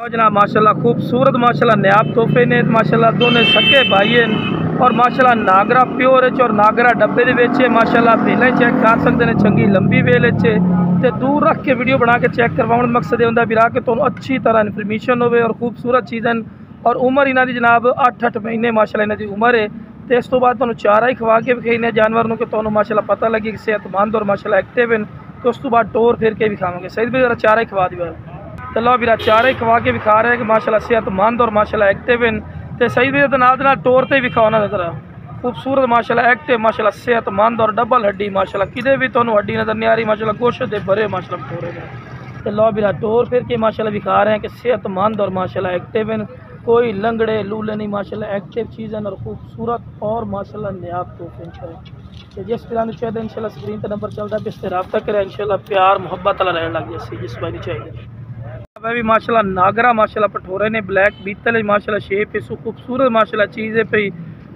और जनाब माशाल्लाह खूबसूरत माशाल्लाह नायाब तोहफे ने माशाल्लाह दोनों सके भाई हैं और माशाल्लाह नागरा प्योर और नागरा डब्बे दे विच माशाल्लाह पहले चेक कर सकते हैं। चंगी लंबी वेल ते दूर रख के वीडियो बना के चेक करवाने का मकसद होंगे भी कि तुहानू अच्छी तरह इन्फॉर्मेशन हो और खूबसूरत चीज़ें और उम्र इन्हों की जनाब 8-8 महीने माशाल्लाह इन्हों की उम्र है। तो इस तो बाद तुहानू चारा ही खवा के विखाई जानवर को तुहानू माशाल्लाह पता लगे कि सेहतमंद और माशाल्लाह एक्टिव हैं। तो उस तो बाद टोर फिर के भी खावे सही भी जरा चारा ही खवा दिया। तो लो भी चारा ही खवा के विखा रहे हैं कि माशाल्लाह सेहतमंद और माशाल्लाह एक्टिव हैं। तो सही भी नाल टोर से भी खाना जरा खूबसूरत माशाल्लाह एक्टिव माशाल्लाह सेहतमंद और डबल हड्डी माशाल्लाह किधे भी तुहानू हड्डी नजर नहीं आ रही माशाल्लाह गोश्त दे भरे माशाल्लाह टोरे ने। तो लो भी टोर फिर के माशाल्लाह विखा रहे हैं कि सेहतमंद और माशाल्लाह एक्टिव हैं। कोई लंगड़े लूले नहीं माशाल्लाह एक्टिव चीज़ और खूबसूरत और माशाल्लाह नायाब तोहफे इंशाल्लाह। तो जिस तरह चाहिए इंशाल्लाह स्क्रीन पर नंबर चलता है इस पर रब्ता करें इंशाल्लाह प्यार मुहब्बत वाला रहने लग जैसे जिस भाई चाहिए। अब भी माशाल्लाह नागरा माशाल्लाह पठोरे ने ब्लैक बीतल माशाल्लाह शेप है खूबसूरत माशाल्लाह चीज़ है पई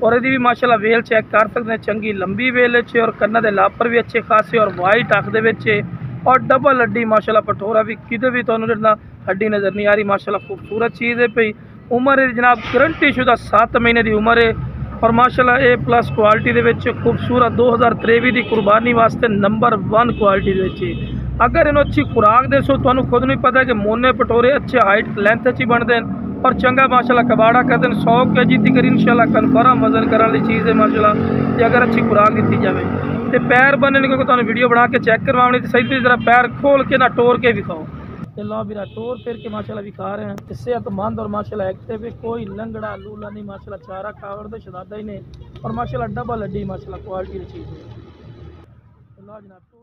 और यदि भी माशाल्लाह वेल चेक कर सकते हैं। चंगी लंबी वेल है और कन्ना के लापर भी अच्छे खासे और वाइट अख दे और डबल हड्डी माशाल्लाह पठोरा भी किधे भी तुहानू हड्डी नज़र नहीं आ रही माशाल्लाह खूबसूरत चीज़ है पई। उम्र है जनाब गारंटी शुदा 7 महीने की उम्र है और माशाल्लाह A+ क्वालिटी के खूबसूरत 2023 की कुर्बानी वास्ते नंबर 1 क्वालिटी के। अगर इन्हों अच्छी खुराक दे सो तो खुद नहीं पता कि मोने पटोरे अच्छे हाइट लेंथ ही बनते हैं और चंगा माशाल्लाह कबाड़ा करते हैं 100 kg तक इंशाल्लाह कन्फर्म वजन करने वाली चीज़ है माशाल्लाह। जो अगर अच्छी खुराक दी जाए तो पैर बनने को तो वीडियो बना के चेक करवानी तो सही जरा पैर खोल के ना टोर के विखाओ। तो लो भी टोर फिर के माशाल्लाह विखा रहे हैं। सेहतमंद और माशाल्लाह एक्टिव है कोई लंगड़ा लूला नहीं माशाल्लाह चारा खावर तो शदादा ही नहीं और माशाल्लाह डबल हड्डी माशाल्लाह क्वालिटी की चीज़ है। लो जनाब।